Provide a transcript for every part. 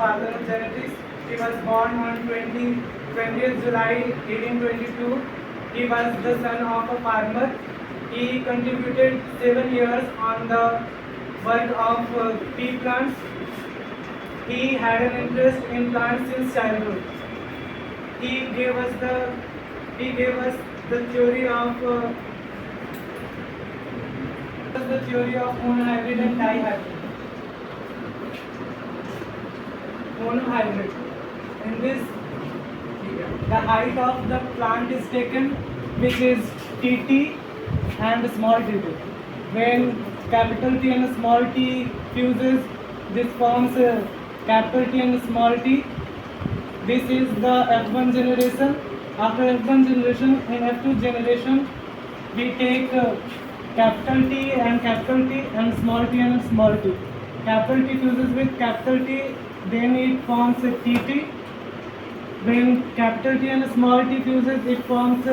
father of genetics. He was born on 20th July 1822. He was the son of a farmer. He contributed 7 years on the work of pea plants. He had an interest in plants since childhood. He gave us the theory of monohybrid and dihybrid. Monohybrid. In this, the height of the plant is taken, which is Tt and small tt. When capital T and small t fuses, this forms capital T and small t. This is the F1 generation. After F1 generation, in F2 generation, we take capital T and small t and small t. Capital T fuses with capital T, then it forms Tt. When capital T and small t fuses, it forms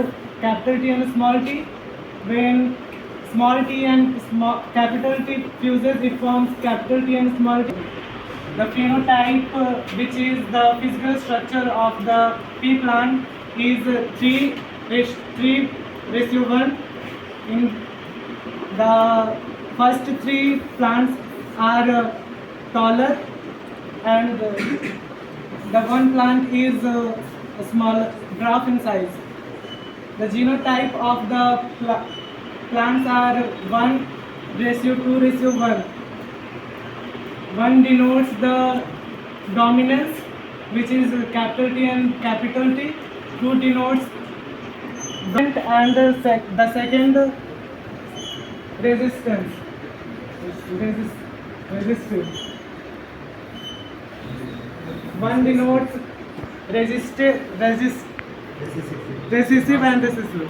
capital T and small t. When small t and capital T fuses, it forms capital T and small t. The phenotype, which is the physical structure of the pea plant, is 3:1. In the first 3 plants are taller, and the one plant is small, dwarf in size. The genotype of the plants are 1:2:1. 1 denotes the dominance, which is capital T and capital T. 2 denotes and the second resistance. Resistive. 1 denotes resistive and resistive.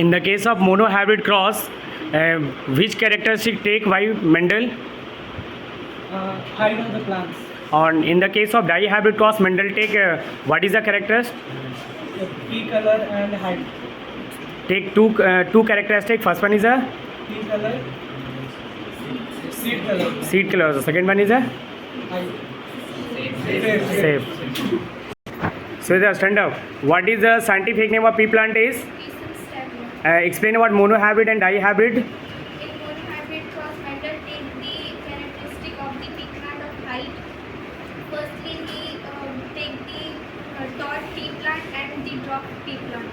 In the case of monohybrid cross, which characteristic take by Mendel? Height of the plants. In the case of dihybrid cross, Mendel take what is the characters? Pea color and height. Take two characteristic. First one is a Pea color. Seed color. Seed color. The second one is a Height. shape. So the stand up. What is the scientific name of pea plant is? Explain about monohybrid and dihybrid. In monohybrid cross, Mendel takes the characteristic of the pea plant of height. Firstly, he take the tall pea plant and the dwarf pea plant,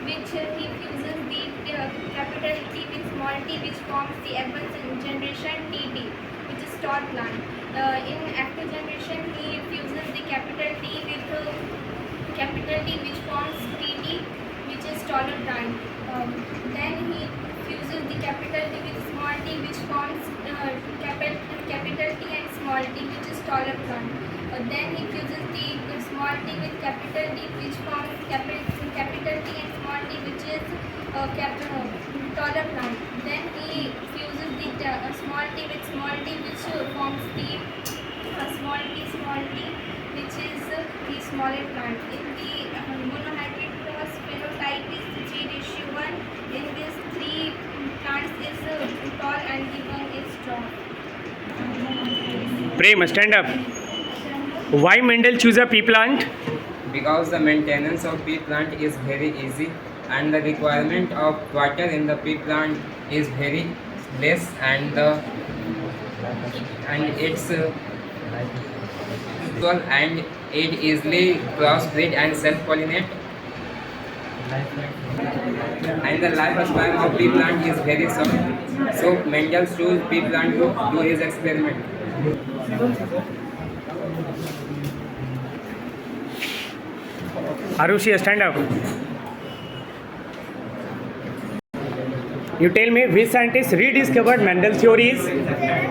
which he fuses the capital T with small t, which forms the F1 generation Tt, which is tall plant. In F2 generation, he fuses the capital T with capital T, which forms Tt, which is taller plant. Then he fuses the capital T with small t, which forms capital T and small t, which is taller plant. Then he fuses the small t with capital T, which forms capital T and small t, which is taller plant. Then he fuses the small t with small t, which forms the small t, which is the smaller plant. In the monohybrid cross, phenotype is 3:1. In these 3 plants is tall and the one is strong. Prem, stand up. Why Mendel choose a pea plant? Because the maintenance of pea plant is very easy and the requirement of water in the pea plant is very less, and it's and it easily crossbreed and self-pollinate, and the lifespan of pea plant is very short. So Mendel chose pea plant to do his experiment. Arushi, stand up. You tell me which scientist rediscovered Mendel's theories? There are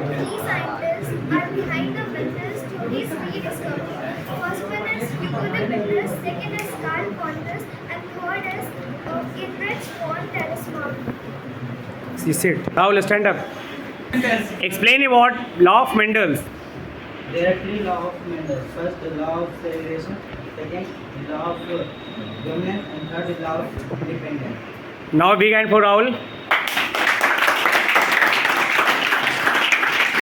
3 scientists are behind the Mendel's theories rediscovery. First one is Hugo de Mendes, second is Carl Pontus, and third is Ulrich von Telesmark. Sit. Rahul, stand up. Explain about law of Mendel's. There are 3 laws of Mendel. First, the law of segregation. Second, the law of dominance, and third, the law of independence. Now begin for Rahul.